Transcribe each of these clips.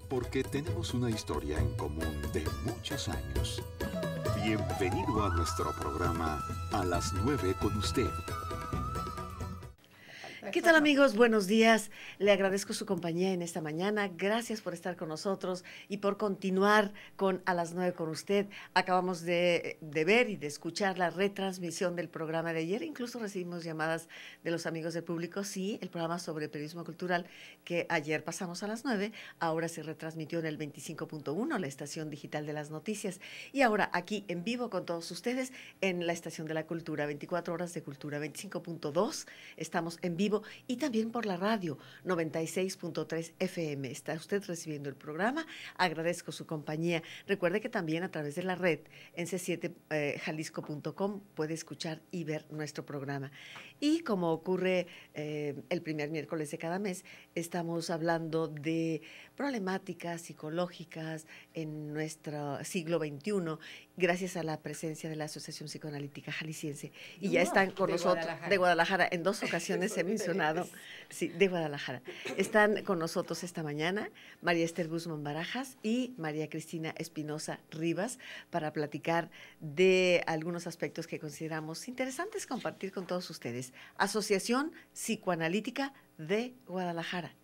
porque tenemos una historia en común de muchos años. Bienvenido a nuestro programa A las 9 con usted. ¿Qué tal, amigos? Buenos días. Le agradezco su compañía en esta mañana. Gracias por estar con nosotros y por continuar con A las 9 con usted. Acabamos de ver y de escuchar la retransmisión del programa de ayer. Incluso recibimos llamadas de los amigos del público. Sí, el programa sobre periodismo cultural que ayer pasamos a las 9, ahora se retransmitió en el 25.1, la estación digital de las noticias. Y ahora aquí en vivo con todos ustedes en la estación de la cultura, 24 horas de cultura, 25.2. Estamos en vivo y también por la radio 96.3 FM. Está usted recibiendo el programa. Agradezco su compañía. Recuerde que también a través de la red en c7jalisco.com puede escuchar y ver nuestro programa. Y como ocurre el primer miércoles de cada mes, estamos hablando de problemáticas psicológicas en nuestro siglo XXI, gracias a la presencia de la Asociación Psicoanalítica Jalisciense. Y ya están con nosotros, de Guadalajara, en 2 ocasiones he mencionado, sí, de Guadalajara. Están con nosotros esta mañana María Esther Guzmán Barajas y María Cristina Espinosa Rivas para platicar de algunos aspectos que consideramos interesantes compartir con todos ustedes. Asociación Psicoanalítica de Guadalajara.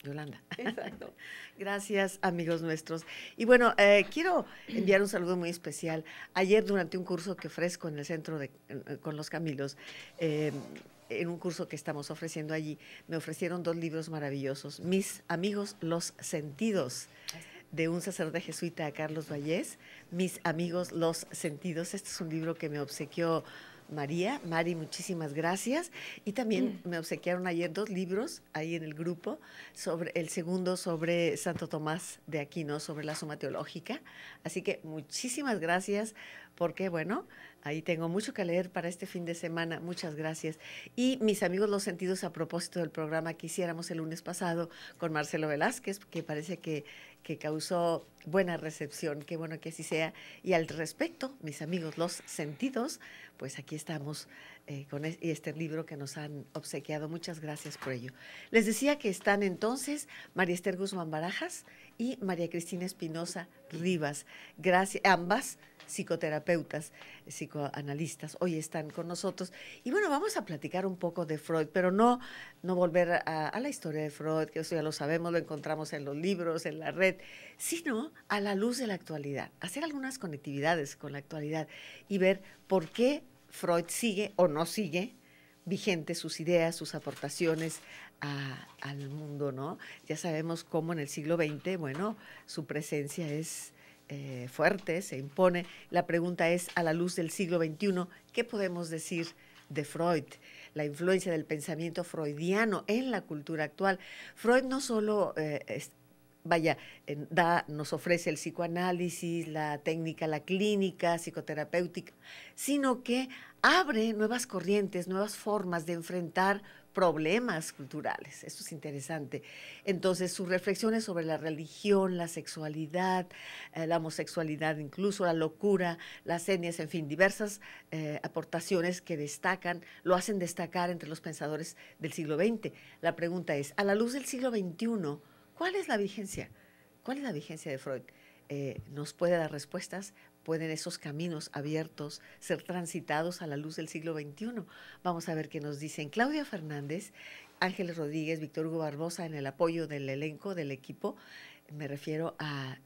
Yolanda. Exacto. Gracias, amigos nuestros. Y bueno, quiero enviar un saludo muy especial. Ayer, durante un curso que ofrezco en el centro con los Camilos, en un curso que estamos ofreciendo allí, me ofrecieron 2 libros maravillosos. Mis amigos, los sentidos, de un sacerdote jesuita, Carlos Vallés. Mis amigos, los sentidos. Este es un libro que me obsequió Mari, muchísimas gracias. Y también me obsequiaron ayer 2 libros ahí en el grupo, el segundo sobre Santo Tomás de Aquino, sobre la Suma Teológica. Así que muchísimas gracias, porque bueno, ahí tengo mucho que leer para este fin de semana. Muchas gracias. Y mis amigos los sentidos, a propósito del programa que hiciéramos el lunes pasado con Marcelo Velázquez, que parece que causó buena recepción, qué bueno que así sea. Y al respecto, mis amigos los sentidos, pues aquí estamos con este libro que nos han obsequiado. Muchas gracias por ello. Les decía que están entonces María Esther Guzmán Barajas y María Cristina Espinosa Rivas. Gracias, ambas psicoterapeutas, psicoanalistas, hoy están con nosotros. Y bueno, vamos a platicar un poco de Freud, pero no volver a la historia de Freud, que eso ya lo sabemos, lo encontramos en los libros, en la red, sino a la luz de la actualidad, hacer algunas conectividades con la actualidad y ver por qué Freud sigue o no sigue vigentes sus ideas, sus aportaciones al mundo, ¿no? Ya sabemos cómo en el siglo XX, bueno, su presencia es fuerte, se impone. La pregunta es, a la luz del siglo XXI, ¿qué podemos decir de Freud? La influencia del pensamiento freudiano en la cultura actual. Freud no solo nos ofrece el psicoanálisis, la técnica, la clínica, psicoterapéutica, sino que abre nuevas corrientes, nuevas formas de enfrentar problemas culturales. Esto es interesante. Entonces, sus reflexiones sobre la religión, la sexualidad, la homosexualidad, incluso la locura, las etnias, en fin, diversas aportaciones que lo hacen destacar entre los pensadores del siglo XX. La pregunta es, a la luz del siglo XXI, ¿cuál es la vigencia? ¿Cuál es la vigencia de Freud? ¿Nos puede dar respuestas? ¿Pueden esos caminos abiertos ser transitados a la luz del siglo XXI? Vamos a ver qué nos dicen Claudia Fernández, Ángeles Rodríguez, Víctor Hugo Barbosa en el apoyo del elenco, del equipo. Me refiero a,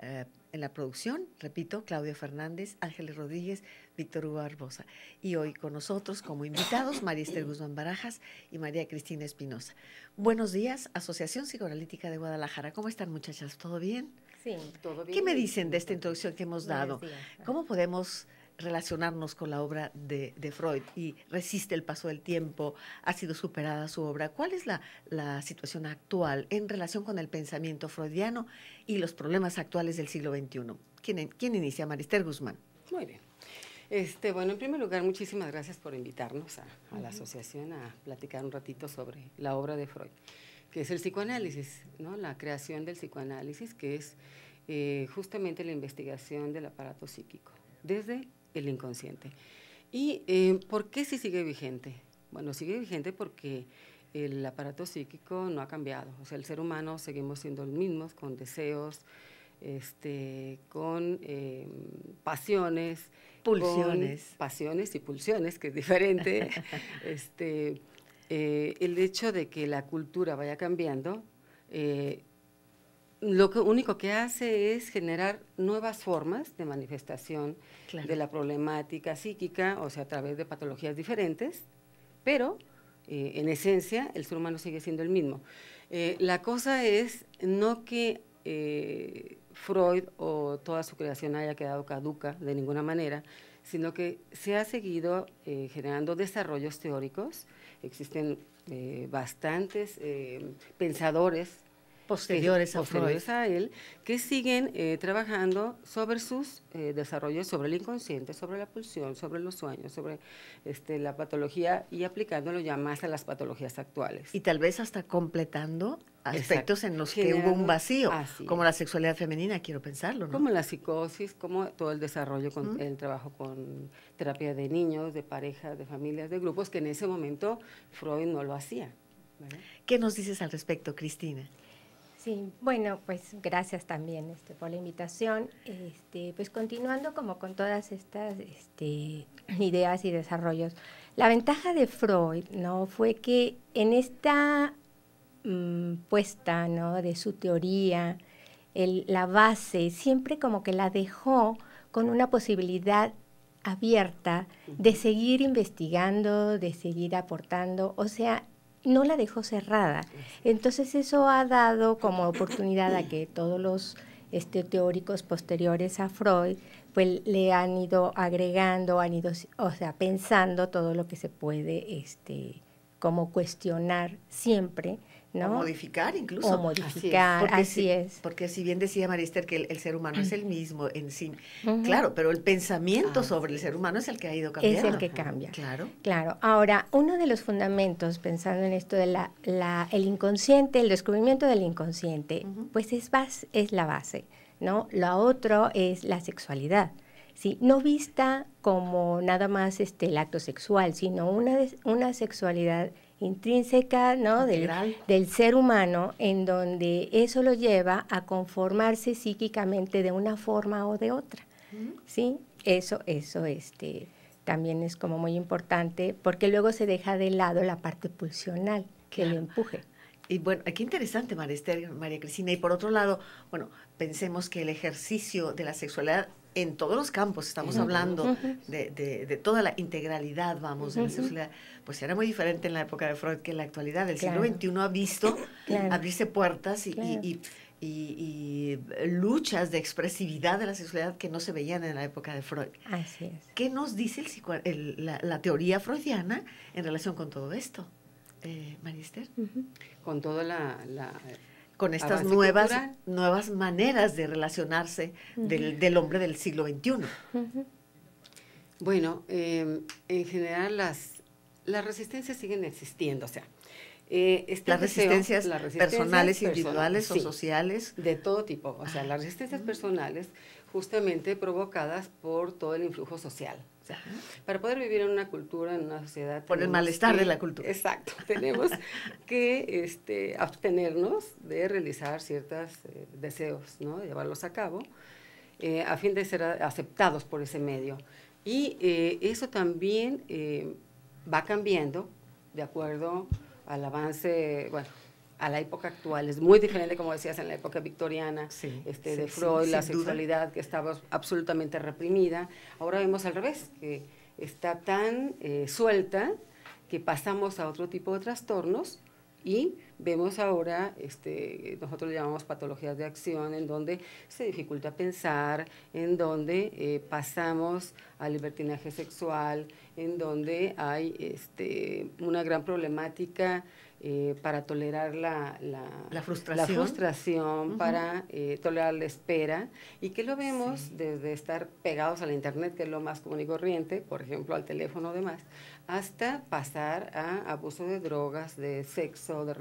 en la producción, repito, Claudia Fernández, Ángeles Rodríguez, Víctor Hugo Barbosa. Y hoy con nosotros como invitados, María Esther Guzmán Barajas y María Cristina Espinosa. Buenos días, Asociación Psicoanalítica de Guadalajara. ¿Cómo están, muchachas? ¿Todo bien? Sí, todo bien. ¿Qué me dicen de esta introducción que hemos dado? ¿Cómo podemos relacionarnos con la obra de Freud? Y resiste el paso del tiempo, ha sido superada su obra. ¿Cuál es la situación actual en relación con el pensamiento freudiano y los problemas actuales del siglo XXI? ¿Quién inicia? María Esther Guzmán. Muy bien. Bueno, en primer lugar, muchísimas gracias por invitarnos a la asociación a platicar un ratito sobre la obra de Freud, que es el psicoanálisis, ¿no? La creación del psicoanálisis, que es justamente la investigación del aparato psíquico desde el inconsciente. ¿Y por qué sí sigue vigente? Bueno, sigue vigente porque el aparato psíquico no ha cambiado. O sea, el ser humano seguimos siendo los mismos, con deseos, con pasiones. Pulsiones. Con pasiones y pulsiones, que es diferente. El hecho de que la cultura vaya cambiando, lo único que hace es generar nuevas formas de manifestación de la problemática psíquica, o sea, a través de patologías diferentes, pero en esencia el ser humano sigue siendo el mismo. La cosa es no que Freud o toda su creación haya quedado caduca de ninguna manera, sino que se ha seguido generando desarrollos teóricos. Existen bastantes pensadores posteriores a él, que siguen trabajando sobre sus desarrollos, sobre el inconsciente, sobre la pulsión, sobre los sueños, sobre la patología, y aplicándolo ya más a las patologías actuales. Y tal vez hasta completando aspectos en los que hubo un vacío, como la sexualidad femenina, quiero pensarlo, ¿no? Como la psicosis, como todo el desarrollo, con el trabajo con terapia de niños, de parejas, de familias, de grupos, que en ese momento Freud no lo hacía, ¿verdad? ¿Qué nos dices al respecto, Cristina? Sí, bueno, pues gracias también por la invitación. Pues continuando como con todas estas ideas y desarrollos, la ventaja de Freud, ¿no?, fue que en esta puesta, ¿no?, de su teoría, la base, siempre como que la dejó con una posibilidad abierta de seguir investigando, de seguir aportando, o sea, no la dejó cerrada. Entonces eso ha dado como oportunidad a que todos los teóricos posteriores a Freud pues le han ido agregando, han ido, o sea, pensando todo lo que se puede como cuestionar siempre, ¿no? O modificar incluso. O modificar, así es. Porque si bien decía María Esther que el ser humano es el mismo en sí, claro, pero el pensamiento sobre el ser humano es el que ha ido cambiando. Es el que cambia. Claro. Claro. Ahora, uno de los fundamentos, pensando en esto de el inconsciente, el descubrimiento del inconsciente, pues es la base, ¿no? Lo otro es la sexualidad. ¿Sí? No vista como nada más el acto sexual, sino una sexualidad intrínseca, ¿no?, del ser humano, en donde eso lo lleva a conformarse psíquicamente de una forma o de otra, ¿sí? Eso también es como muy importante, porque luego se deja de lado la parte pulsional que lo empuje. Y bueno, qué interesante, María Esther, María Cristina. Y por otro lado, bueno, pensemos que el ejercicio de la sexualidad en todos los campos, estamos hablando de toda la integralidad, vamos, de la sexualidad, pues era muy diferente en la época de Freud que en la actualidad. El siglo XXI ha visto abrirse puertas y luchas de expresividad de la sexualidad que no se veían en la época de Freud. Así es. ¿Qué nos dice la teoría freudiana en relación con todo esto, María Esther? Con toda con estas nuevas maneras de relacionarse del hombre del siglo XXI. Bueno, en general las resistencias siguen existiendo, o sea, las resistencias personales, individuales o sociales. De todo tipo, o sea, las resistencias personales justamente provocadas por todo el influjo social. O sea, para poder vivir en una cultura, en una sociedad... Por el malestar de la cultura. Exacto. Tenemos que abstenernos de realizar ciertos deseos, ¿no?, llevarlos a cabo, a fin de ser aceptados por ese medio. Y eso también va cambiando de acuerdo al avance, bueno, a la época actual. Es muy diferente, como decías, en la época victoriana, de Freud, la sexualidad que estaba absolutamente reprimida. Ahora vemos al revés, que está tan suelta que pasamos a otro tipo de trastornos y vemos ahora, nosotros le llamamos patologías de acción, en donde se dificulta pensar, en donde pasamos al libertinaje sexual, en donde hay una gran problemática para tolerar la frustración, para tolerar la espera, y que lo vemos desde estar pegados a la internet, que es lo más común y corriente, por ejemplo al teléfono o demás, hasta pasar a abuso de drogas, de sexo, de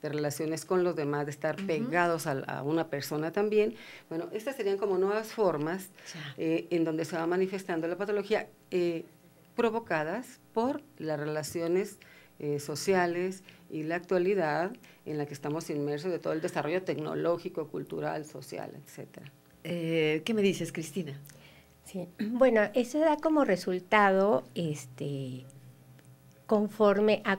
relaciones con los demás, de estar pegados a una persona también. Bueno, estas serían como nuevas formas en donde se va manifestando la patología, provocadas por las relaciones sociales y la actualidad en la que estamos inmersos de todo el desarrollo tecnológico, cultural, social, etcétera. ¿Qué me dices, Cristina? Sí, bueno, eso da como resultado, conforme a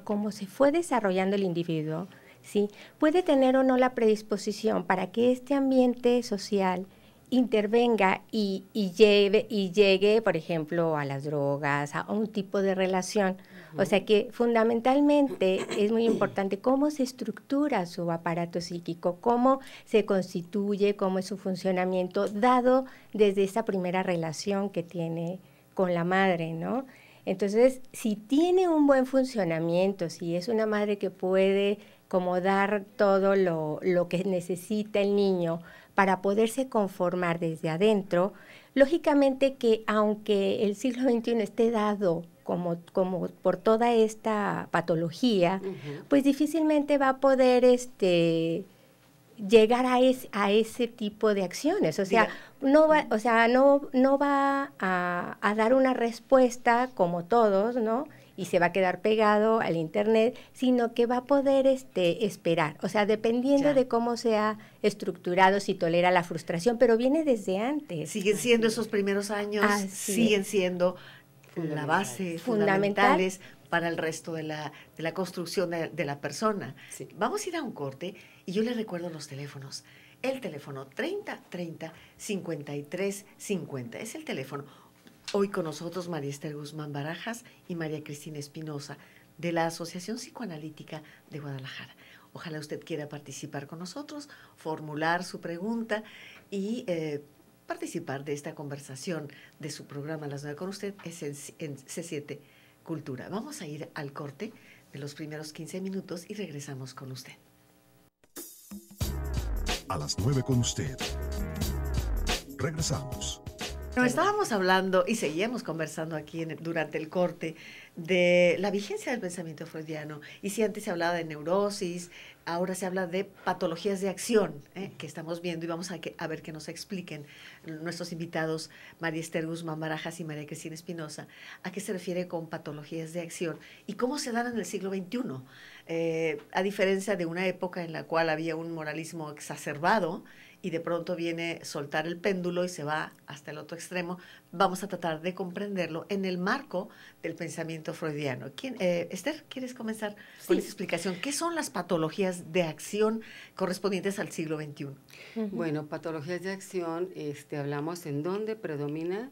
cómo se fue desarrollando el individuo, ¿sí? Puede tener o no la predisposición para que este ambiente social intervenga y llegue, por ejemplo, a las drogas, a un tipo de relación. O sea que fundamentalmente es muy importante cómo se estructura su aparato psíquico, cómo se constituye, cómo es su funcionamiento, dado desde esa primera relación que tiene con la madre, ¿no? Entonces, si tiene un buen funcionamiento, si es una madre que puede como dar todo lo que necesita el niño para poderse conformar desde adentro, lógicamente que aunque el siglo XXI esté dado como por toda esta patología, pues difícilmente va a poder llegar a ese tipo de acciones. O sea, no va a dar una respuesta como todos, ¿no? Y se va a quedar pegado al internet, sino que va a poder esperar. O sea, dependiendo de cómo sea estructurado, si tolera la frustración, pero viene desde antes. Siguen siendo esos primeros años, siguen siendo la base, fundamentales para el resto de la construcción de la persona. Sí. Vamos a ir a un corte y yo les recuerdo los teléfonos. El teléfono 3030-5350 es el teléfono. Hoy con nosotros María Esther Guzmán Barajas y María Cristina Espinosa de la Asociación Psicoanalítica de Guadalajara. Ojalá usted quiera participar con nosotros, formular su pregunta y participar de esta conversación de su programa Las 9 con usted es en C7 Cultura. Vamos a ir al corte de los primeros 15 minutos y regresamos con usted. A las 9 con usted. Regresamos. Nos estábamos hablando y seguíamos conversando aquí durante el corte de la vigencia del pensamiento freudiano. Y si antes se hablaba de neurosis, ahora se habla de patologías de acción, que estamos viendo y vamos a ver que nos expliquen nuestros invitados María Esther Guzmán Barajas y María Cristina Espinosa a qué se refiere con patologías de acción y cómo se dan en el siglo XXI. A diferencia de una época en la cual había un moralismo exacerbado, y de pronto viene soltar el péndulo y se va hasta el otro extremo, vamos a tratar de comprenderlo en el marco del pensamiento freudiano. Esther, ¿quieres comenzar con esa explicación? ¿Qué son las patologías de acción correspondientes al siglo XXI? Bueno, patologías de acción, hablamos en donde predomina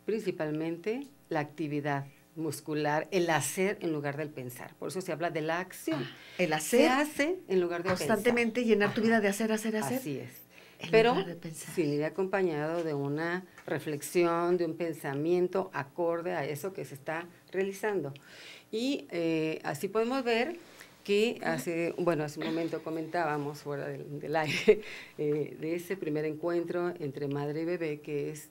principalmente la actividad muscular, el hacer en lugar del pensar. Por eso se habla de la acción. El hacer. Se hace en lugar de constantemente pensar. Llenar tu vida de hacer. Así es. En Pero lugar de pensar. sin ir acompañado de una reflexión, de un pensamiento acorde a eso que se está realizando. Y así podemos ver que hace un momento comentábamos fuera del aire de ese primer encuentro entre madre y bebé que es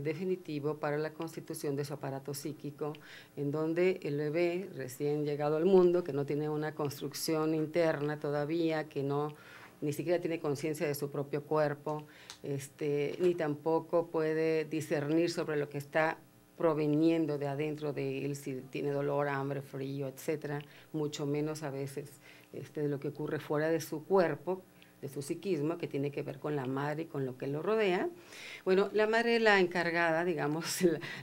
definitivo para la constitución de su aparato psíquico, en donde el bebé recién llegado al mundo, que no tiene una construcción interna todavía, que ni siquiera tiene conciencia de su propio cuerpo, ni tampoco puede discernir sobre lo que está proveniendo de adentro de él, si tiene dolor, hambre, frío, etcétera, mucho menos a veces de lo que ocurre fuera de su cuerpo, de su psiquismo, que tiene que ver con la madre y con lo que lo rodea. Bueno, la madre es la encargada, digamos,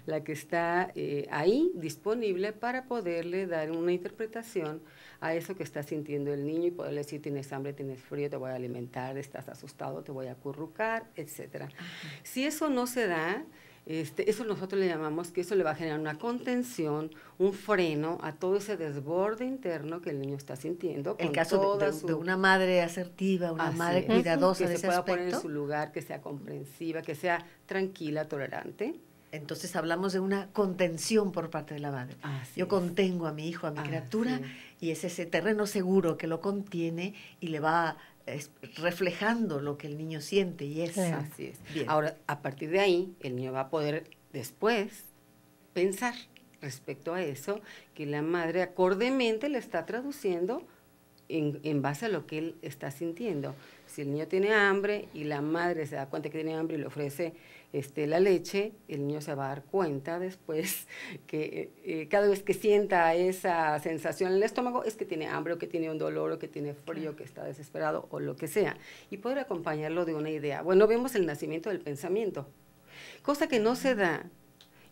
la que está ahí disponible para poderle dar una interpretación a eso que está sintiendo el niño y poderle decir, tienes hambre, tienes frío, te voy a alimentar, estás asustado, te voy a acurrucar, etcétera. Si eso no se da, eso nosotros le llamamos que eso le va a generar una contención, un freno a todo ese desborde interno que el niño está sintiendo. El caso de una madre asertiva, una madre cuidadosa de ese aspecto. Que se pueda poner en su lugar, que sea comprensiva, que sea tranquila, tolerante. Entonces hablamos de una contención por parte de la madre. Yo contengo a mi hijo, a mi criatura, y es ese terreno seguro que lo contiene y le va reflejando lo que el niño siente y es. Así es. Bien. Ahora, a partir de ahí, el niño va a poder después pensar respecto a eso, que la madre acordemente le está traduciendo en base a lo que él está sintiendo. Si el niño tiene hambre y la madre se da cuenta que tiene hambre y le ofrece la leche, el niño se va a dar cuenta después que cada vez que sienta esa sensación en el estómago es que tiene hambre o que tiene un dolor o que tiene frío, que está desesperado o lo que sea. Y poder acompañarlo de una idea. Bueno, vemos el nacimiento del pensamiento, cosa que no se da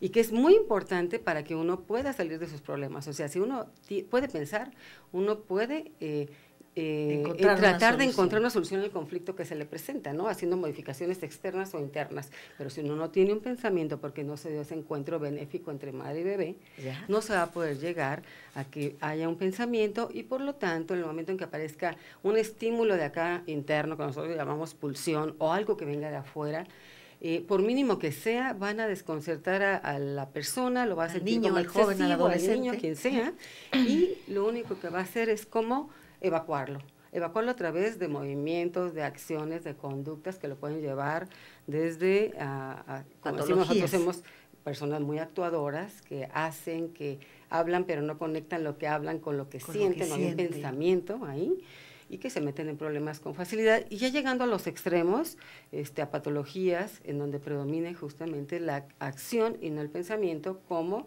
y que es muy importante para que uno pueda salir de sus problemas. O sea, si uno puede pensar, uno puede tratar de encontrar una solución al conflicto que se le presenta, ¿no? Haciendo modificaciones externas o internas. Pero si uno no tiene un pensamiento porque no se dio ese encuentro benéfico entre madre y bebé, no se va a poder llegar a que haya un pensamiento y por lo tanto en el momento en que aparezca un estímulo de acá interno, que nosotros llamamos pulsión o algo que venga de afuera, por mínimo que sea, van a desconcertar a la persona, lo va a sentir niño, como al joven, al adolescente, al niño, quien sea, y lo único que va a hacer es como evacuarlo a través de movimientos, de acciones, de conductas que lo pueden llevar desde, como decimos, nosotros somos personas muy actuadoras que hacen, que hablan, pero no conectan lo que hablan con lo que sienten, no hay un pensamiento ahí, y que se meten en problemas con facilidad. Y ya llegando a los extremos, a patologías en donde predomine justamente la acción y no el pensamiento, como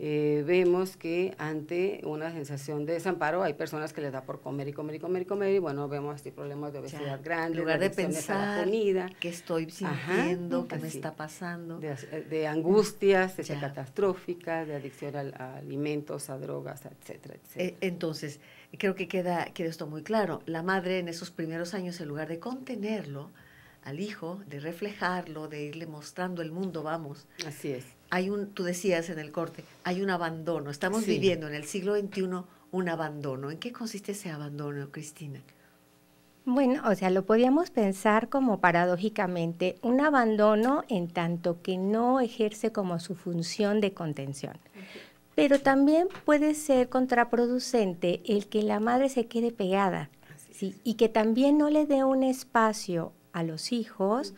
vemos que ante una sensación de desamparo hay personas que les da por comer y comer y comer y comer, y bueno, vemos problemas de obesidad grande, en lugar de pensar a la comida, qué estoy sintiendo, qué me está pasando, de angustias catastróficas, de adicción a alimentos, a drogas, etcétera, etcétera. Entonces, creo que queda esto muy claro. La madre en esos primeros años, en lugar de contenerlo al hijo, de reflejarlo, de irle mostrando el mundo, vamos. Así es. Tú decías en el corte, hay un abandono. Estamos viviendo en el siglo XXI un abandono. ¿En qué consiste ese abandono, Cristina? Bueno, o sea, lo podíamos pensar como paradójicamente, un abandono en tanto que no ejerce como su función de contención. Pero también puede ser contraproducente el que la madre se quede pegada, ¿sí? Y que también no le dé un espacio a los hijos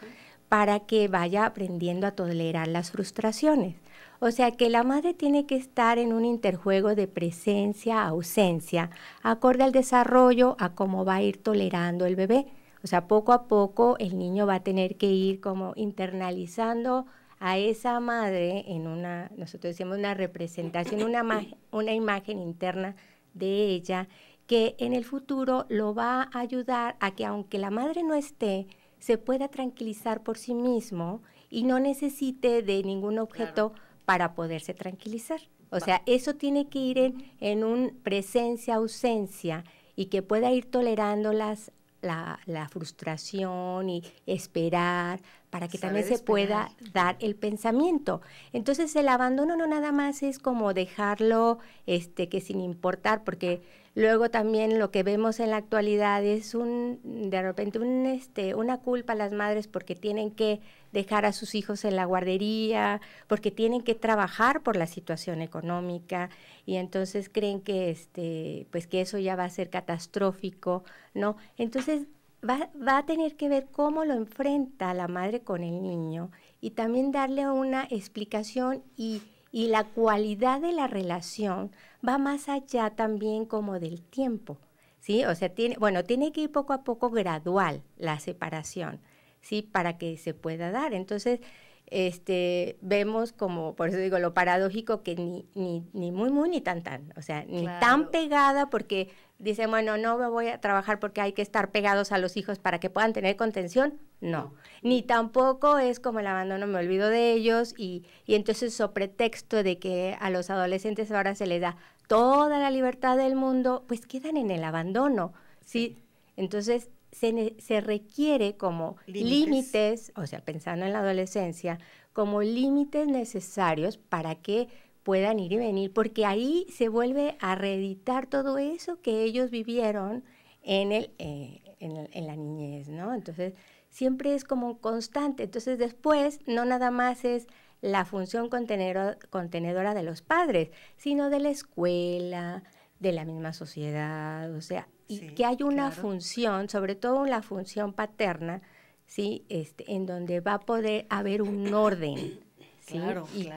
para que vaya aprendiendo a tolerar las frustraciones. O sea que la madre tiene que estar en un interjuego de presencia-ausencia, acorde al desarrollo, a cómo va a ir tolerando el bebé. O sea, poco a poco el niño va a tener que ir como internalizando a esa madre en nosotros decimos una representación, una imagen interna de ella, que en el futuro lo va a ayudar a que aunque la madre no esté, se pueda tranquilizar por sí mismo y no necesite de ningún objeto para poderse tranquilizar. O sea, eso tiene que ir en un presencia-ausencia y que pueda ir tolerando la frustración y esperar para que también se pueda dar el pensamiento. Entonces, el abandono no nada más es como dejarlo que sin importar, porque luego también lo que vemos en la actualidad es de repente una culpa a las madres porque tienen que dejar a sus hijos en la guardería, porque tienen que trabajar por la situación económica y entonces creen que pues que eso ya va a ser catastrófico, ¿no? Entonces va a tener que ver cómo lo enfrenta la madre con el niño y también darle una explicación y la cualidad de la relación va más allá también como del tiempo, ¿sí? O sea, tiene que ir poco a poco gradual la separación, ¿sí? Para que se pueda dar. Entonces, vemos como, por eso digo, lo paradójico que ni muy, muy, ni tan, o sea, ni tan pegada porque dicen, bueno, no me voy a trabajar porque hay que estar pegados a los hijos para que puedan tener contención, no. Ni tampoco es como el abandono, me olvido de ellos y entonces sobre pretexto de que a los adolescentes ahora se les da toda la libertad del mundo, pues quedan en el abandono, ¿sí? Entonces, se requiere como límites, o sea, pensando en la adolescencia, como límites necesarios para que puedan ir y venir, porque ahí se vuelve a reeditar todo eso que ellos vivieron en la niñez, ¿no? Entonces, siempre es como constante. Entonces, después, no nada más es la función contenedora de los padres, sino de la escuela, de la misma sociedad, o sea, y que hay una función, sobre todo la función paterna, ¿sí? En donde va a poder haber un orden, ¿sí?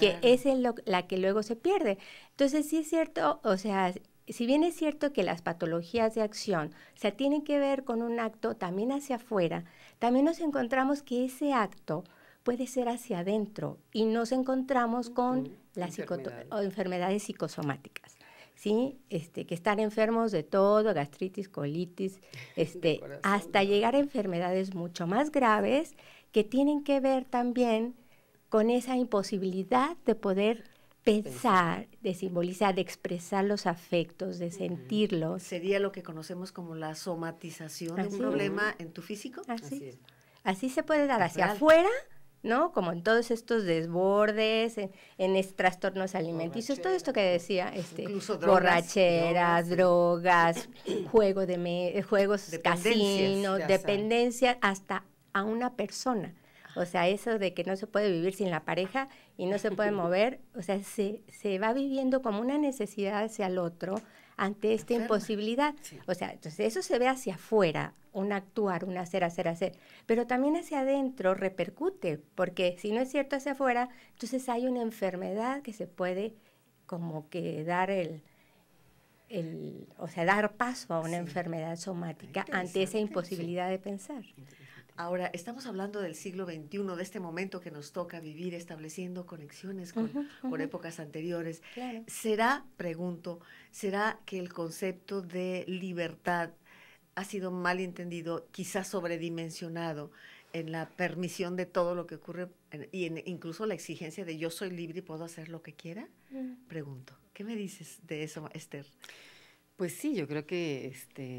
Que es la que luego se pierde. Entonces, sí es cierto, o sea, si bien es cierto que las patologías de acción, o sea, tienen que ver con un acto también hacia afuera, también nos encontramos que ese acto puede ser hacia adentro y nos encontramos con las enfermedades psicosomáticas, ¿sí? Que estar enfermos de todo, gastritis, colitis, hasta llegar a enfermedades mucho más graves que tienen que ver también con esa imposibilidad de poder pensar, de simbolizar, de expresar los afectos, de sentirlos. ¿Sería lo que conocemos como la somatización de un problema en tu físico? Así se puede dar hacia afuera, ¿no? Como en todos estos desbordes, en trastornos alimenticios, todo esto que decía, incluso borracheras, drogas, juegos casinos, dependencias, hasta a una persona. O sea, eso de que no se puede vivir sin la pareja y no se puede mover, o sea, se va viviendo como una necesidad hacia el otro ante esta imposibilidad. Sí. O sea, entonces eso se ve hacia afuera, un actuar, un hacer, pero también hacia adentro repercute, porque si no es cierto hacia afuera, entonces hay una enfermedad que se puede como que dar dar paso a una enfermedad somática ante esa imposibilidad de pensar. Ahora, estamos hablando del siglo XXI, de este momento que nos toca vivir, estableciendo conexiones con épocas anteriores. Claro. ¿Será que el concepto de libertad ha sido mal entendido, quizás sobredimensionado en la permisión de todo lo que ocurre y incluso la exigencia de yo soy libre y puedo hacer lo que quiera? Pregunto, ¿qué me dices de eso, Esther? Pues sí, yo creo que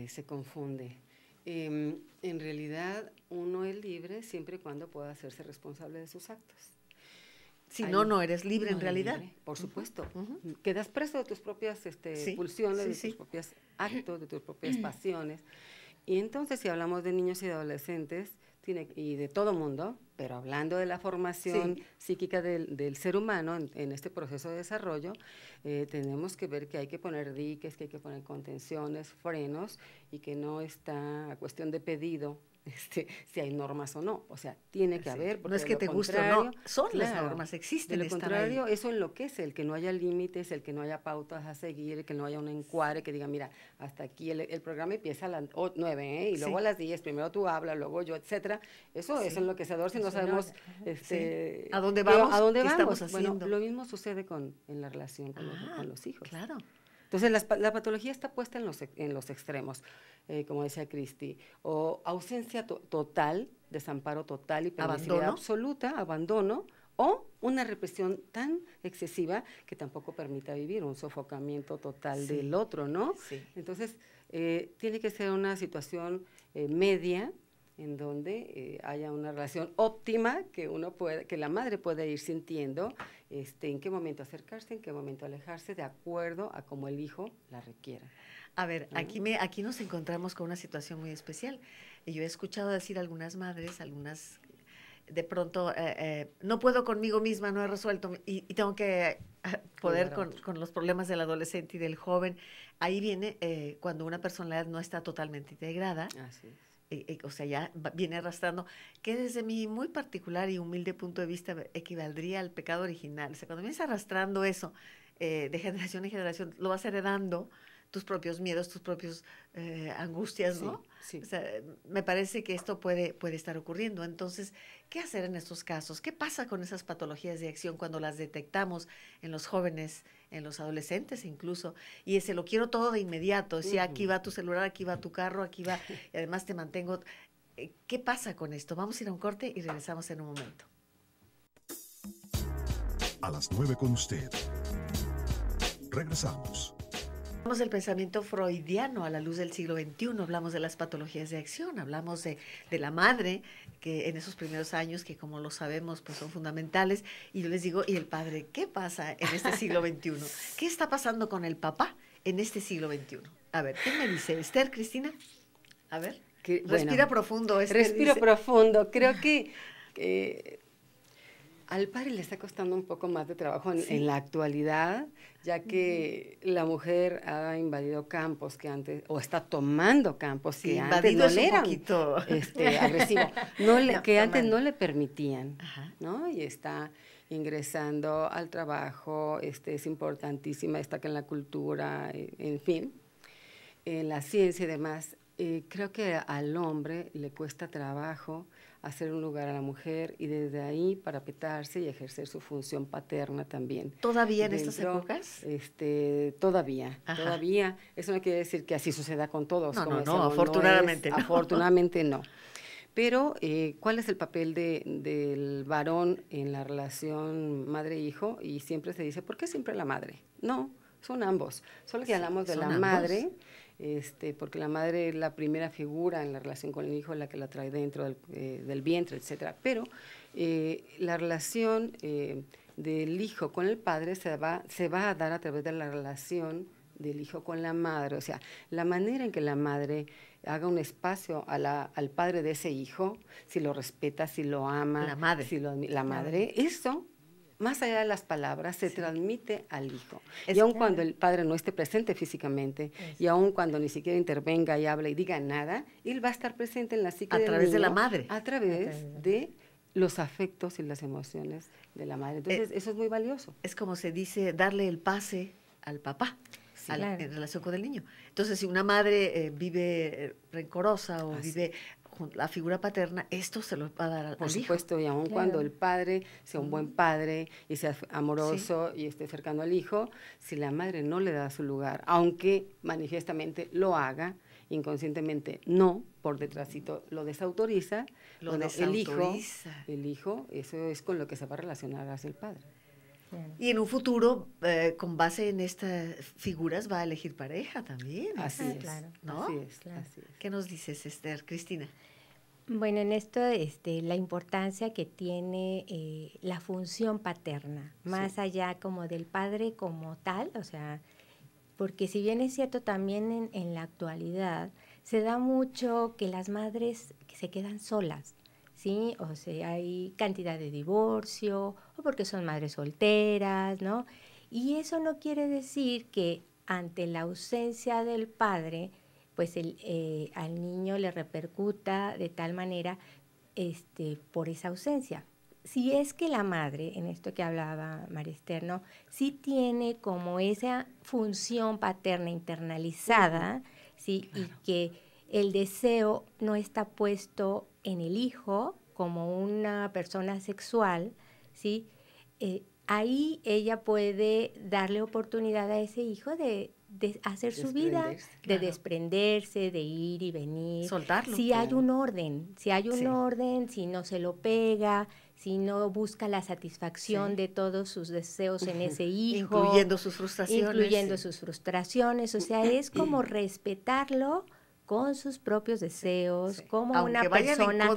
se confunde. En realidad, uno es libre siempre y cuando pueda hacerse responsable de sus actos. Si no eres libre en realidad. Libre, por supuesto. Quedas preso de tus propias pulsiones, de tus propios actos, de tus propias pasiones. Y entonces, si hablamos de niños y de adolescentes, y de todo mundo, pero hablando de la formación psíquica del ser humano en este proceso de desarrollo, tenemos que ver que hay que poner diques, que hay que poner contenciones, frenos, y que no está a cuestión de pedido si hay normas o no. O sea, tiene que haber. No es que te guste o no, son las normas, existen. De lo contrario, eso enloquece, el que no haya límites, el que no haya pautas a seguir, el que no haya un encuadre que diga, mira, hasta aquí el programa empieza a las 9, y luego a las 10, primero tú hablas, luego yo, etcétera. Eso es enloquecedor si no sabemos ¿a dónde vamos? ¿A dónde ¿Qué vamos? estamos haciendo? Bueno, lo mismo sucede en la relación con los hijos. Claro. Entonces, la patología está puesta en los extremos, como decía Cristi, o ausencia total, desamparo total y permisividad absoluta, abandono, o una represión tan excesiva que tampoco permita vivir, un sofocamiento total del otro, ¿no? Sí. Entonces, tiene que ser una situación media, en donde haya una relación óptima que la madre pueda ir sintiendo en qué momento acercarse, en qué momento alejarse, de acuerdo a cómo el hijo la requiera. A ver, aquí nos encontramos con una situación muy especial. Y yo he escuchado decir a algunas madres, de pronto, no puedo conmigo misma, no he resuelto, y tengo que poder con los problemas del adolescente y del joven. Ahí viene cuando una personalidad no está totalmente integrada. Así es. O sea, ya viene arrastrando, que desde mi muy particular y humilde punto de vista equivaldría al pecado original. O sea, cuando vienes arrastrando eso de generación en generación, lo vas heredando, tus propios miedos, tus propios angustias, ¿no? Sí. O sea, me parece que esto puede estar ocurriendo. Entonces, ¿qué hacer en estos casos? ¿Qué pasa con esas patologías de acción cuando las detectamos en los jóvenes, en los adolescentes incluso? Y lo quiero todo de inmediato. Si aquí va tu celular, aquí va tu carro, aquí va, y además te mantengo. ¿Qué pasa con esto? Vamos a ir a un corte y regresamos en un momento. A las 9 con usted. Regresamos. Hablamos del pensamiento freudiano a la luz del siglo XXI, hablamos de las patologías de acción, hablamos de la madre, que en esos primeros años, que como lo sabemos, pues son fundamentales, y yo les digo, ¿y el padre qué pasa en este siglo XXI? ¿Qué está pasando con el papá en este siglo XXI? A ver, ¿quién me dice? ¿Esther, Cristina? A ver, respira profundo. Respiro profundo, creo que al padre le está costando un poco más de trabajo en la actualidad, ya que la mujer ha invadido campos que antes, o está tomando campos que antes no le eran agresivo, que antes no le permitían, ¿no? Y está ingresando al trabajo, es importantísima, destaca en la cultura, en fin, en la ciencia y demás. Creo que al hombre le cuesta trabajo hacer un lugar a la mujer y desde ahí parapetarse y ejercer su función paterna también. ¿Todavía en estas épocas? Todavía. Eso no quiere decir que así suceda con todos. No, afortunadamente no. Afortunadamente no. Pero, ¿cuál es el papel del varón en la relación madre-hijo? Y siempre se dice, ¿por qué siempre la madre? No, son ambos. Solo que hablamos de la madre, porque la madre es la primera figura en la relación con el hijo, la que la trae dentro del vientre, etcétera. Pero la relación del hijo con el padre se va a dar a través de la relación del hijo con la madre. O sea, la manera en que la madre haga un espacio al padre de ese hijo, si lo respeta, si lo ama, la madre, eso, más allá de las palabras, se transmite al hijo. Y aun cuando el padre no esté presente físicamente, y aun cuando ni siquiera intervenga y hable y diga nada, él va a estar presente en la psique del niño. A través de la madre. A través de los afectos y las emociones de la madre. Entonces, eso es muy valioso. Es como se dice, darle el pase al papá. En relación con el niño. Entonces, si una madre vive rencorosa o vive la figura paterna, esto se lo va a dar al hijo. Por supuesto, y aun cuando el padre sea un buen padre y sea amoroso y esté cercano al hijo, si la madre no le da su lugar, aunque manifiestamente lo haga, inconscientemente no, por detrásito lo desautoriza, el hijo, eso es con lo que se va a relacionar hacia el padre. Y en un futuro, con base en estas figuras, va a elegir pareja también. Así es, claro. ¿No? Así es. ¿Qué nos dices, Esther? Cristina. Bueno, en esto, la importancia que tiene la función paterna, más allá como del padre como tal, o sea, porque si bien es cierto también en la actualidad, se da mucho que las madres que se quedan solas. ¿Sí? O sea, hay cantidad de divorcio, o porque son madres solteras, ¿no? Y eso no quiere decir que ante la ausencia del padre, pues al niño le repercuta de tal manera por esa ausencia. Si es que la madre, en esto que hablaba María Esther, ¿no? Sí tiene como esa función paterna internalizada, ¿sí? Claro. Y que el deseo no está puesto en el hijo como una persona sexual, ¿sí? Ahí ella puede darle oportunidad a ese hijo de hacer su vida, de desprenderse, de ir y venir. Soltarlo. Si hay un orden, si no se lo pega, si no busca la satisfacción de todos sus deseos en ese hijo. Incluyendo sus frustraciones. O sea, es como respetarlo con sus propios deseos, como aunque una persona,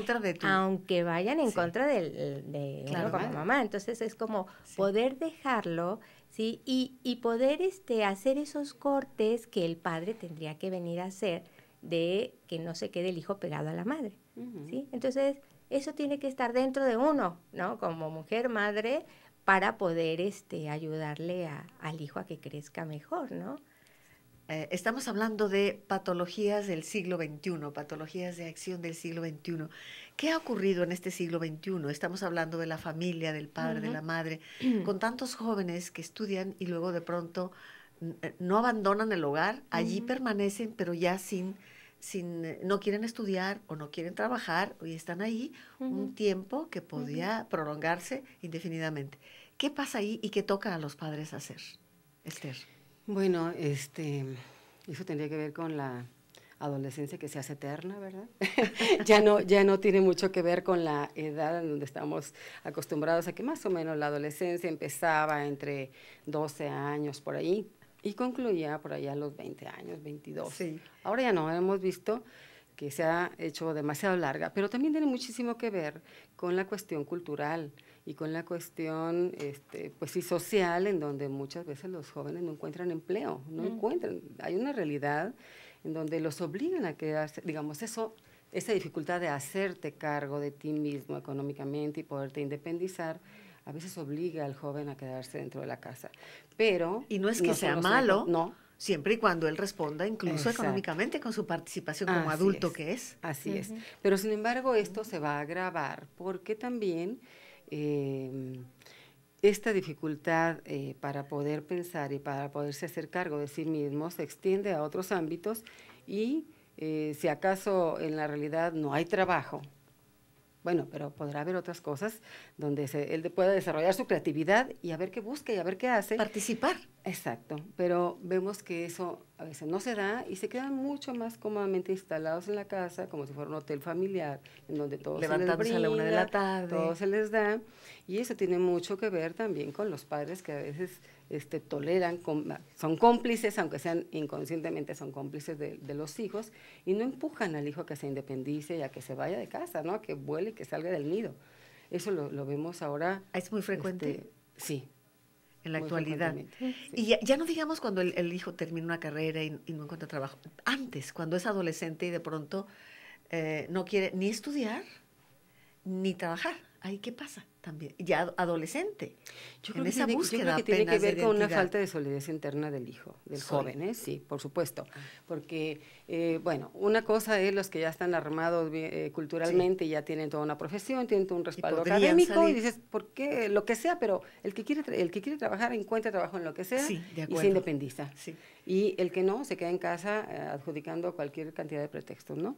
aunque vayan en contra de uno como mamá. Entonces es como poder dejarlo, ¿sí? Y poder hacer esos cortes que el padre tendría que venir a hacer, de que no se quede el hijo pegado a la madre, ¿sí? Entonces eso tiene que estar dentro de uno, ¿no? Como mujer, madre, para poder ayudarle al hijo a que crezca mejor, ¿no? Estamos hablando de patologías del siglo XXI, patologías de acción del siglo XXI. ¿Qué ha ocurrido en este siglo XXI? Estamos hablando de la familia, del padre, de la madre, con tantos jóvenes que estudian y luego de pronto no abandonan el hogar, allí permanecen, pero ya no quieren estudiar o no quieren trabajar, y están ahí un tiempo que podía prolongarse indefinidamente. ¿Qué pasa ahí y qué toca a los padres hacer, Esther? Bueno, eso tendría que ver con la adolescencia que se hace eterna, ¿verdad? ya no tiene mucho que ver con la edad en donde estamos acostumbrados a que más o menos la adolescencia empezaba entre 12 años por ahí y concluía por allá a los 20 años, 22. Sí. Ahora ya no, hemos visto que se ha hecho demasiado larga, pero también tiene muchísimo que ver con la cuestión cultural y con la cuestión pues sí, social, en donde muchas veces los jóvenes no encuentran empleo, hay una realidad en donde los obligan a quedarse, digamos, esa dificultad de hacerte cargo de ti mismo económicamente y poderte independizar, a veces obliga al joven a quedarse dentro de la casa. Pero y no es que sea malo, siempre y cuando él responda incluso económicamente con su participación como adulto que es. Así es. Pero sin embargo esto se va a agravar porque también esta dificultad para poder pensar y para poderse hacer cargo de sí mismo se extiende a otros ámbitos y si acaso en la realidad no hay trabajo, bueno, pero podrá haber otras cosas donde él pueda desarrollar su creatividad y a ver qué busca y a ver qué hace. Participar. Exacto, pero vemos que eso a veces no se da y se quedan mucho más cómodamente instalados en la casa, como si fuera un hotel familiar, en donde todo se les brinda, a la 1 de la tarde. todo se les da, y eso tiene mucho que ver también con los padres que a veces toleran, son cómplices, aunque sean inconscientemente, son cómplices de los hijos, y no empujan al hijo a que se independice y a que se vaya de casa, ¿no? A que vuele y que salga del nido. Eso lo vemos ahora. ¿Es muy frecuente? Sí. En la actualidad. Sí. Y ya no digamos cuando el hijo termina una carrera y no encuentra trabajo. Antes, cuando es adolescente y de pronto no quiere ni estudiar ni trabajar. ¿Ahí qué pasa también? Ya adolescente. Yo creo que tiene que ver con una falta de solidez interna del hijo, del joven, sí, por supuesto. Porque, bueno, una cosa es los que ya están armados culturalmente, y ya tienen toda una profesión, tienen todo un respaldo académico, y dices, ¿por qué? Lo que sea, pero el que quiere trabajar encuentra trabajo en lo que sea y se independiza. Sí. Y el que no, se queda en casa adjudicando cualquier cantidad de pretextos, ¿no?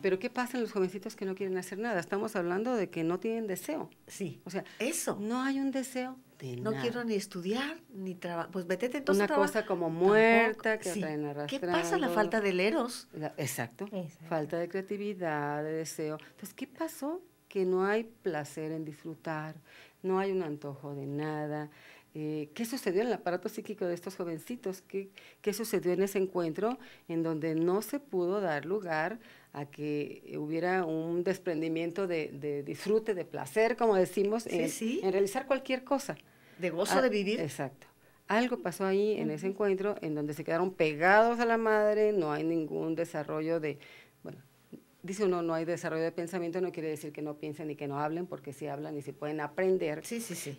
Pero ¿qué pasa en los jovencitos que no quieren hacer nada? Estamos hablando de que no tienen deseo. Sí, o sea, eso. No hay un deseo de no nada. quiero ni estudiar, ni trabajar. Pues vete entonces una cosa como muerta que traen arrastrando. ¿Qué pasa? La falta de eros. Exacto. Falta de creatividad, de deseo. Entonces, ¿qué pasó? Que no hay placer en disfrutar, no hay un antojo de nada. ¿Qué sucedió en el aparato psíquico de estos jovencitos? ¿Qué sucedió en ese encuentro en donde no se pudo dar lugar a que hubiera un desprendimiento de disfrute, de placer, como decimos, en realizar cualquier cosa? De gozo de vivir. Exacto. Algo pasó ahí en ese encuentro en donde se quedaron pegados a la madre, no hay ningún desarrollo dice uno, no hay desarrollo de pensamiento, no quiere decir que no piensen y que no hablen, porque sí hablan y sí pueden aprender,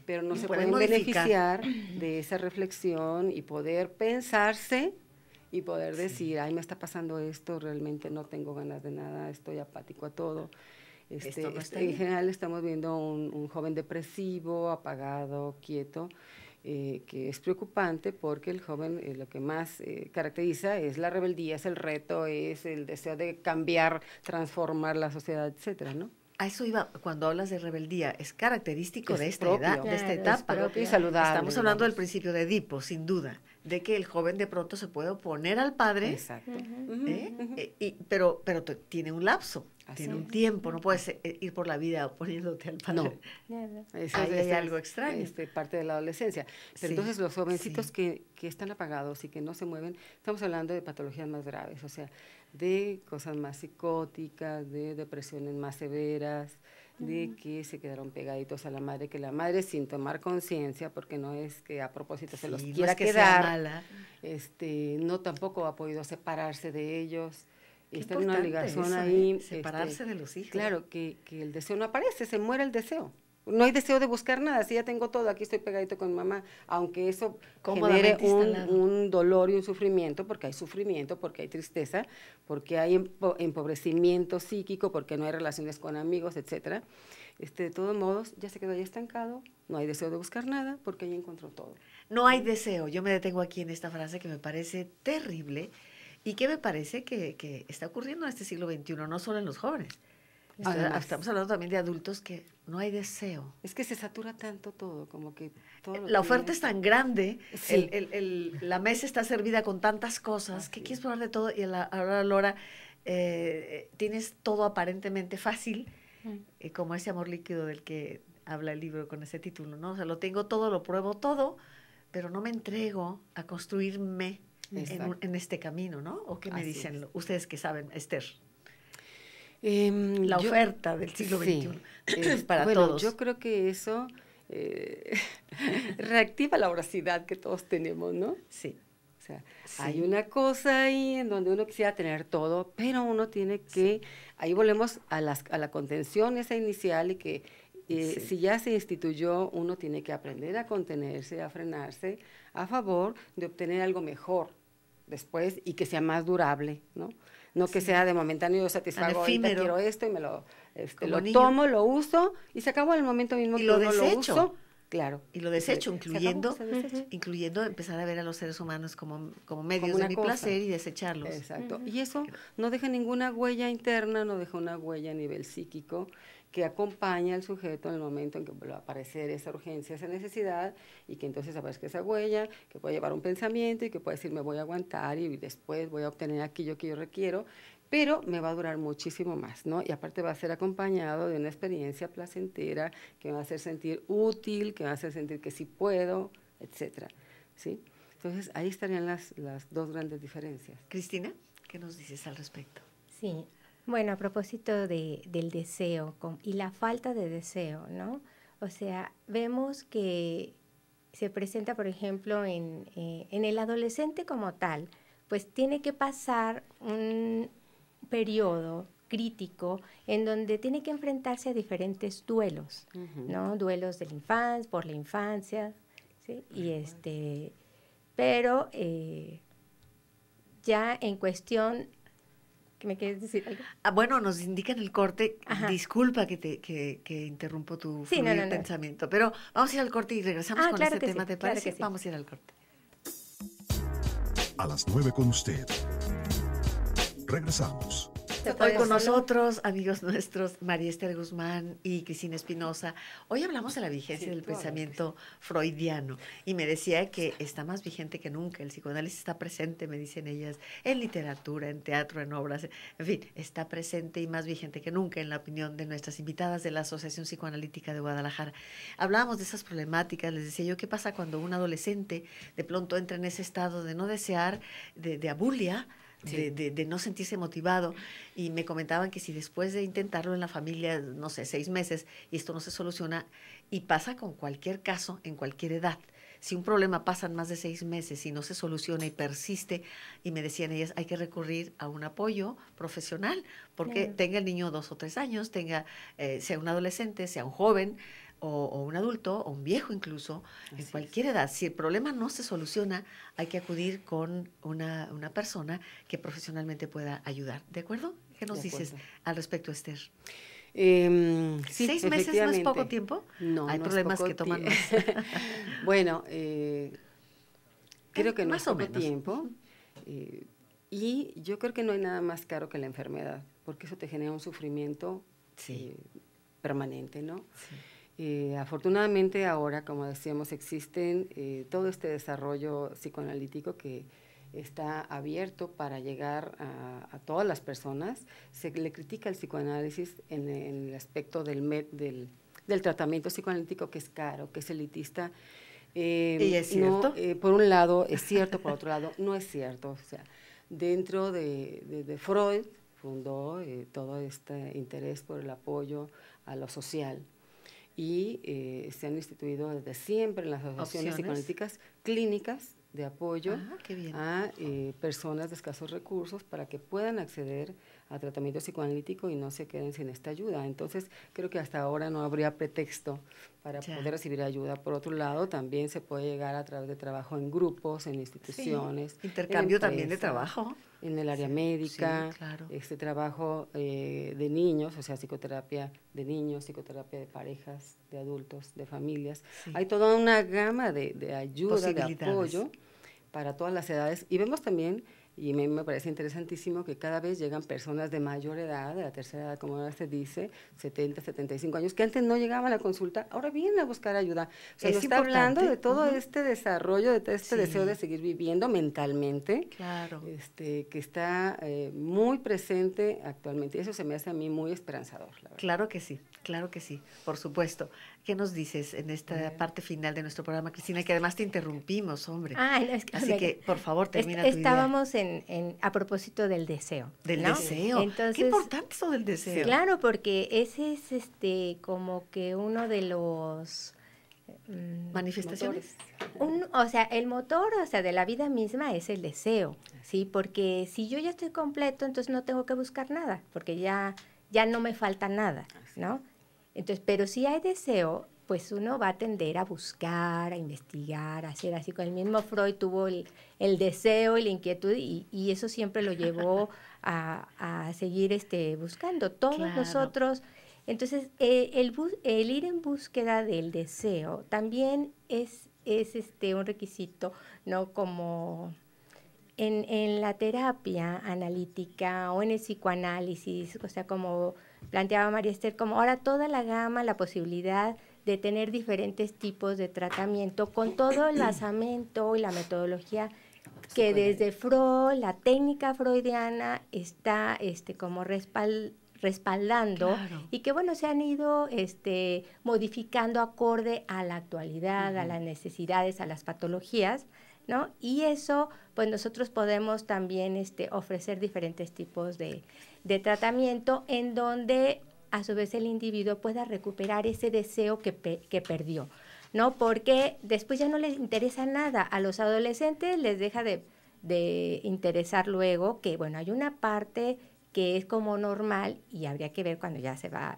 pero no se pueden beneficiar de esa reflexión y poder pensarse y poder decir, ay, me está pasando esto, realmente no tengo ganas de nada, estoy apático a todo. En general estamos viendo un joven depresivo, apagado, quieto, que es preocupante porque el joven lo que más caracteriza es la rebeldía, es el reto, es el deseo de cambiar, transformar la sociedad, etcétera, ¿no? A eso iba, cuando hablas de rebeldía, es característico de esta propio, edad, de esta etapa. Es propio y saludable. Estamos hablando del principio de Edipo, sin duda, de que el joven de pronto se puede oponer al padre, exacto. Pero tiene un lapso. Tiene un tiempo, no puedes ir por la vida oponiéndote al padre. No. Ahí hay algo extraño. Parte de la adolescencia. Pero entonces los jovencitos que están apagados y que no se mueven, estamos hablando de patologías más graves, o sea, de cosas más psicóticas, de depresiones más severas, de que se quedaron pegaditos a la madre, que la madre sin tomar conciencia, porque no es que a propósito se los quiera quedar, no tampoco ha podido separarse de ellos. Está en una ligación ahí. Separarse de los hijos. Claro, que el deseo no aparece, se muere el deseo. No hay deseo de buscar nada, si ya tengo todo, aquí estoy pegadito con mamá, aunque eso genere un dolor y un sufrimiento, porque hay sufrimiento, porque hay tristeza, porque hay empobrecimiento psíquico, porque no hay relaciones con amigos, etcétera. De todos modos, ya se quedó ahí estancado, no hay deseo de buscar nada, porque ahí encontró todo. No hay deseo, yo me detengo aquí en esta frase que me parece terrible, y que me parece que está ocurriendo en este siglo XXI, no solo en los jóvenes. Estamos hablando también de adultos que no hay deseo. Es que se satura tanto todo, como que todo la oferta es tan grande, la mesa está servida con tantas cosas, que quieres probar de todo y a la hora tienes todo aparentemente fácil, como ese amor líquido del que habla el libro con ese título, ¿no? O sea, lo tengo todo, lo pruebo todo, pero no me entrego a construirme en este camino, ¿no? ¿O qué me dicen ustedes que saben, Esther? La oferta del siglo XXI para todos. Yo creo que eso reactiva la voracidad que todos tenemos, ¿no? Sí. O sea, hay una cosa ahí en donde uno quisiera tener todo, pero uno tiene que, ahí volvemos a la contención esa inicial y que si ya se instituyó, uno tiene que aprender a contenerse, a frenarse, a favor de obtener algo mejor después y que sea más durable, ¿no? No que sea de momentáneo, yo satisfago, ahorita quiero esto y me lo tomo, lo uso y se acabó en el momento mismo y que lo uno desecho. lo uso. Claro. Y lo desecho, Se acabó, se incluyendo, desecha. incluyendo empezar a ver a los seres humanos como medios Como de una mi cosa. placer y desecharlos. Exacto. Y eso no deja ninguna huella interna, no deja una huella a nivel psíquico que acompaña al sujeto en el momento en que vuelva a aparecer esa urgencia, esa necesidad, y que entonces aparezca esa huella, que puede llevar un pensamiento y que puede decir me voy a aguantar y después voy a obtener aquello que yo requiero, pero me va a durar muchísimo más, ¿no? Y aparte va a ser acompañado de una experiencia placentera que me va a hacer sentir útil, que me va a hacer sentir que sí puedo, etcétera, ¿sí? Entonces, ahí estarían las dos grandes diferencias. Cristina, ¿qué nos dices al respecto? Sí, bueno, a propósito del deseo y la falta de deseo, ¿no? O sea, vemos que se presenta, por ejemplo, en el adolescente como tal, pues tiene que pasar un periodo crítico en donde tiene que enfrentarse a diferentes duelos, ¿no? Duelos de la infancia, por la infancia, ¿sí? Y pero ya en cuestión, ¿qué me quieres decir algo? Bueno, nos indican el corte. Ajá. Disculpa que interrumpo tu Sí, fluir pensamiento, pero vamos a ir al corte y regresamos con claro este que tema, sí, ¿te claro parece? que sí. Vamos a ir al corte. A las 9 con usted. Regresamos. Hoy con nosotros, amigos nuestros, María Esther Guzmán y Cristina Espinosa. Hoy hablamos de la vigencia del pensamiento freudiano y me decía que está más vigente que nunca. El psicoanálisis está presente, me dicen ellas, en literatura, en teatro, en obras, en fin, está presente y más vigente que nunca en la opinión de nuestras invitadas de la Asociación Psicoanalítica de Guadalajara. Hablábamos de esas problemáticas, les decía yo, ¿qué pasa cuando un adolescente de pronto entra en ese estado de no desear, de abulia, de no sentirse motivado? Y me comentaban que si después de intentarlo en la familia, no sé, 6 meses, y esto no se soluciona, y pasa con cualquier caso, en cualquier edad, si un problema pasan más de 6 meses y no se soluciona y persiste, y me decían ellas, hay que recurrir a un apoyo profesional, porque tenga el niño 2 o 3 años, sea un adolescente, sea un joven, o un adulto, o un viejo incluso, en cualquier edad. Si el problema no se soluciona, hay que acudir con una persona que profesionalmente pueda ayudar. ¿De acuerdo? ¿Qué nos dices al respecto, Esther? Sí, 6 meses no es poco tiempo. No, hay no problemas es poco que toman más. Bueno, creo que no más es o poco menos tiempo. Y yo creo que no hay nada más caro que la enfermedad, porque eso te genera un sufrimiento permanente, ¿no? Sí. Afortunadamente ahora, como decíamos, existen todo este desarrollo psicoanalítico que está abierto para llegar a todas las personas. Se le critica el psicoanálisis en el aspecto del tratamiento psicoanalítico, que es caro, que es elitista. ¿Y es cierto? Por un lado es cierto, por otro lado no es cierto. O sea, dentro de Freud fundó todo este interés por el apoyo a lo social. Y se han instituido desde siempre en las asociaciones psicoanalíticas clínicas de apoyo a personas de escasos recursos para que puedan acceder a tratamiento psicoanalítico y no se queden sin esta ayuda. Entonces, creo que hasta ahora no habría pretexto para poder recibir ayuda. Por otro lado, también se puede llegar a través de trabajo en grupos, en instituciones. Intercambio también de trabajo. En el área médica, este trabajo de niños, o sea, psicoterapia de niños, psicoterapia de parejas, de adultos, de familias. Hay toda una gama de ayuda, de apoyo para todas las edades. Y vemos también, y me parece interesantísimo, que cada vez llegan personas de mayor edad, de la tercera edad, como ahora se dice, 70, 75 años, que antes no llegaban a la consulta, ahora vienen a buscar ayuda. O sea, nos está hablando de todo este desarrollo, de todo este deseo de seguir viviendo mentalmente, que está muy presente actualmente. Y eso se me hace a mí muy esperanzador, la verdad. Claro que sí, por supuesto. ¿Qué nos dices en esta parte final de nuestro programa, Cristina? Que además te interrumpimos, hombre. Así que, por favor, termina tu idea. Estábamos a propósito del deseo. Del deseo. Entonces, qué importante eso del deseo. Claro, porque ese es como que uno de los manifestaciones. O sea, el motor, de la vida misma es el deseo, ¿sí? Porque si yo ya estoy completo, entonces no tengo que buscar nada, porque ya no me falta nada, ¿no? Entonces, pero si hay deseo, pues uno va a tender a buscar, a investigar, a hacer así. Con el mismo Freud tuvo el deseo y la inquietud y eso siempre lo llevó a seguir buscando. Todos nosotros Entonces, el ir en búsqueda del deseo también es un requisito, ¿no? Como en la terapia analítica o en el psicoanálisis, o sea, como planteaba María Esther, como ahora toda la gama, la posibilidad de tener diferentes tipos de tratamiento con todo el basamento y la metodología que desde Freud, la técnica freudiana está como respaldando, claro, y que bueno, se han ido modificando acorde a la actualidad, a las necesidades, a las patologías, ¿no? Y eso, pues nosotros podemos también ofrecer diferentes tipos de tratamiento en donde a su vez el individuo pueda recuperar ese deseo que perdió, ¿no? Porque después ya no les interesa nada. A los adolescentes les deja de interesar luego, que bueno, hay una parte que es como normal y habría que ver cuando ya se va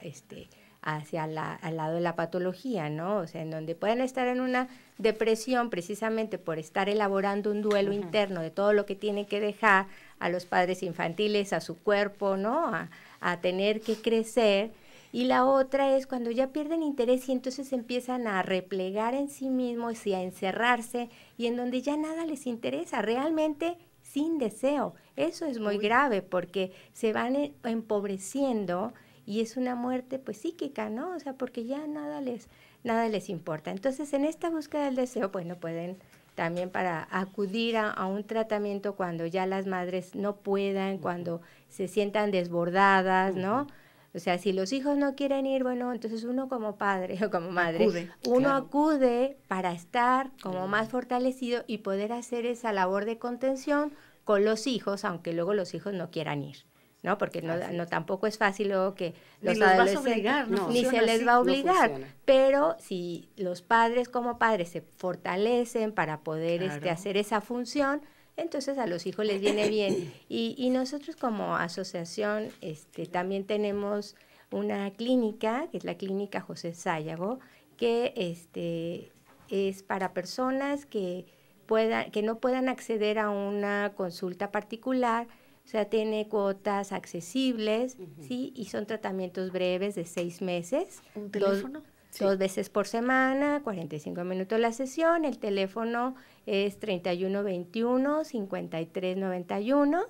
hacia al lado de la patología, ¿no? O sea, en donde pueden estar en una depresión precisamente por estar elaborando un duelo interno de todo lo que tienen que dejar a los padres infantiles, a su cuerpo, ¿no? A tener que crecer. Y la otra es cuando ya pierden interés y entonces empiezan a replegar en sí mismos y a encerrarse, y en donde ya nada les interesa, realmente sin deseo. Eso es muy grave porque se van empobreciendo y es una muerte pues psíquica, ¿no? O sea, porque ya nada les importa. Entonces, en esta búsqueda del deseo, bueno, pueden también para acudir a un tratamiento cuando ya las madres no puedan, cuando se sientan desbordadas, ¿no? O sea, si los hijos no quieren ir, bueno, entonces uno como padre o como madre, acude para estar como más fortalecido y poder hacer esa labor de contención con los hijos, aunque luego los hijos no quieran ir, ¿no? Porque no tampoco es fácil luego que los adolescentes, vas a obligar, ni se les va a obligar, pero si los padres como padres se fortalecen para poder hacer esa función, entonces a los hijos les viene bien. Y nosotros como asociación también tenemos una clínica, que es la Clínica José Sayago, que es para personas que no puedan acceder a una consulta particular. O sea, tiene cuotas accesibles, ¿sí? Y son tratamientos breves de 6 meses. ¿Un teléfono? Dos veces por semana, 45 minutos la sesión. El teléfono es 3121-5391.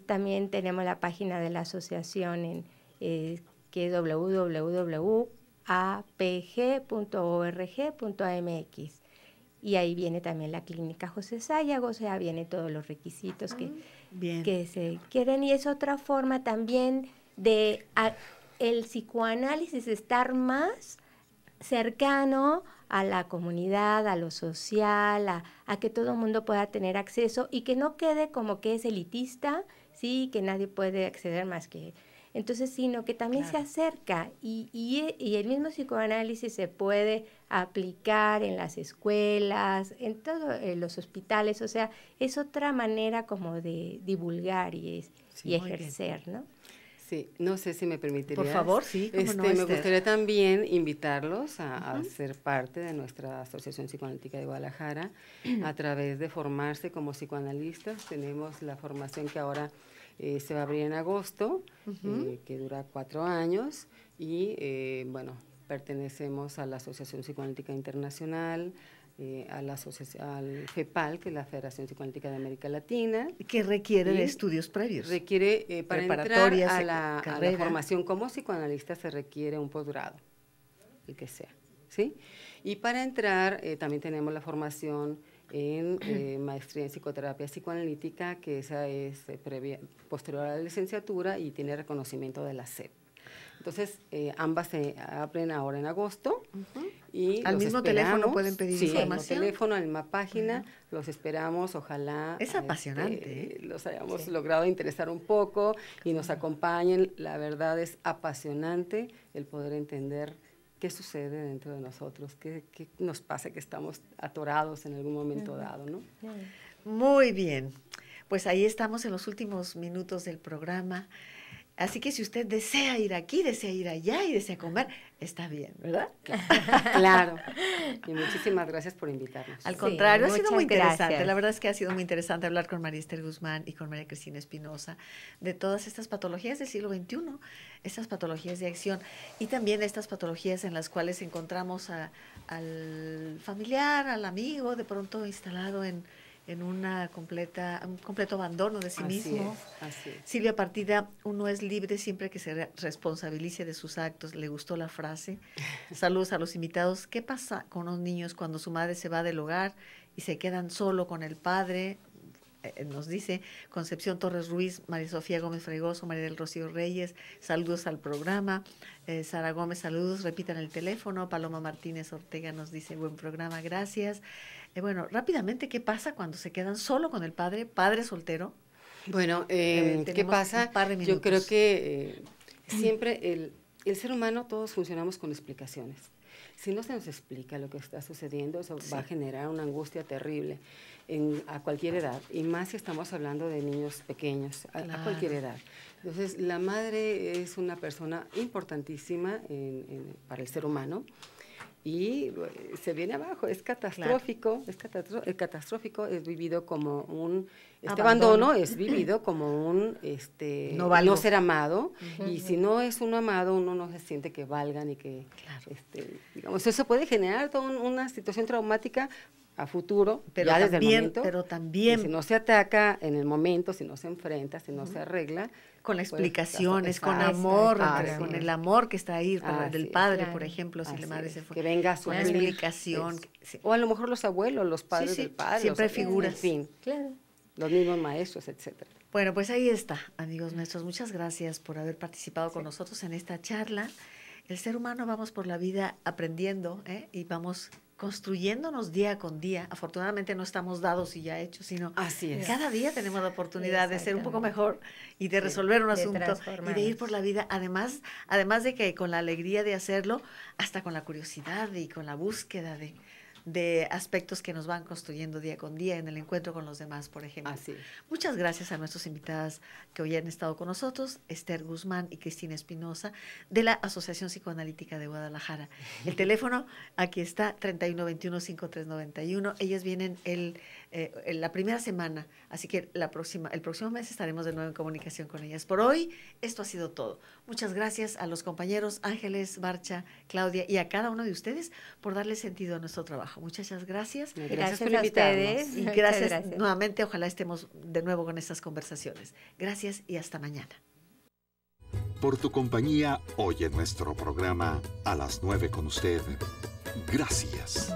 También tenemos la página de la asociación que es www.apg.org.mx. Y ahí viene también la Clínica José Sayago, o sea, vienen todos los requisitos que se quieren. Y es otra forma también de el psicoanálisis estar más cercano a la comunidad, a lo social, a que todo el mundo pueda tener acceso y que no quede como que es elitista, sí, que nadie puede acceder más que... Entonces, sino que también se acerca y el mismo psicoanálisis se puede aplicar en las escuelas, en todos los hospitales, o sea, es otra manera como de divulgar y ejercer, ¿no? Sí, no sé si me permitirías. Por favor, sí. Me gustaría también invitarlos a ser parte de nuestra Asociación Psicoanalítica de Guadalajara a través de formarse como psicoanalistas. Tenemos la formación que ahora se va a abrir en agosto, que dura 4 años y, bueno, pertenecemos a la Asociación Psicoanalítica Internacional, al FEPAL, que es la Federación Psicoanalítica de América Latina. Que requiere de estudios previos. Requiere, para entrar a la formación como psicoanalista se requiere un posgrado, el que sea, ¿sí? Y para entrar también tenemos la formación en maestría en psicoterapia psicoanalítica, que esa es posterior a la licenciatura y tiene reconocimiento de la SEP. Entonces, ambas se abren ahora en agosto. Y al mismo teléfono pueden pedir información. Sí, al mismo teléfono, en la misma página, los esperamos, ojalá es apasionante, los hayamos logrado interesar un poco y nos acompañen. La verdad es apasionante el poder entender qué sucede dentro de nosotros, qué nos pasa, que estamos atorados en algún momento dado, ¿no? Muy bien, pues ahí estamos en los últimos minutos del programa. Así que si usted desea ir aquí, desea ir allá y desea comer, está bien, ¿verdad? Claro. Y muchísimas gracias por invitarnos. Al contrario, ha sido muy interesante. Gracias. La verdad es que ha sido muy interesante hablar con María Esther Guzmán y con María Cristina Espinosa de todas estas patologías del siglo XXI, estas patologías de acción y también estas patologías en las cuales encontramos al familiar, al amigo, de pronto instalado en un completo abandono de sí mismo. Así es. Silvia Partida, uno es libre siempre que se responsabilice de sus actos. Le gustó la frase. Saludos a los invitados. ¿Qué pasa con los niños cuando su madre se va del hogar y se quedan solo con el padre? Nos dice Concepción Torres Ruiz, María Sofía Gómez Fregoso, María del Rocío Reyes, saludos al programa. Sara Gómez, saludos, repitan el teléfono. Paloma Martínez Ortega nos dice, buen programa, gracias. Bueno, rápidamente, ¿qué pasa cuando se quedan solo con el padre soltero? Bueno, ¿qué pasa? Yo creo que siempre el ser humano, todos funcionamos con explicaciones. Si no se nos explica lo que está sucediendo, eso va a generar una angustia terrible a cualquier edad, y más si estamos hablando de niños pequeños, a cualquier edad. Entonces, la madre es una persona importantísima para el ser humano, y se viene abajo, es catastrófico, es catastrófico, es vivido como un abandono es vivido como un no ser amado, y si no es uno amado, uno no se siente que valga ni que digamos, eso puede generar toda una situación traumática a futuro, pero ya desde el momento, pero también si no se ataca en el momento, si no se enfrenta, si no se arregla, con explicaciones, con amor, con el amor que está ahí del padre, por ejemplo, si la madre se fue. Que venga a su explicación. O a lo mejor los abuelos, los padres del padre. Siempre hay figuras. En fin, los mismos maestros, etcétera. Bueno, pues ahí está, amigos nuestros. Muchas gracias por haber participado con nosotros en esta charla. El ser humano vamos por la vida aprendiendo, y vamos construyéndonos día con día. Afortunadamente no estamos dados y ya hechos, sino cada día tenemos la oportunidad de ser un poco mejor y de resolver un asunto y de ir por la vida, además de que con la alegría de hacerlo, hasta con la curiosidad y con la búsqueda de aspectos que nos van construyendo día con día en el encuentro con los demás, por ejemplo. Así. Muchas gracias a nuestras invitadas que hoy han estado con nosotros, Esther Guzmán y Cristina Espinosa, de la Asociación Psicoanalítica de Guadalajara. El teléfono, aquí está, 3121-5391. Ellas vienen la primera semana, así que el próximo mes estaremos de nuevo en comunicación con ellas. Por hoy, esto ha sido todo. Muchas gracias a los compañeros Ángeles, Barcha, Claudia y a cada uno de ustedes por darle sentido a nuestro trabajo. Muchas gracias. Gracias por invitarnos. Y gracias nuevamente. Ojalá estemos de nuevo con estas conversaciones. Gracias y hasta mañana. Por tu compañía hoy en nuestro programa A las 9 con usted. Gracias.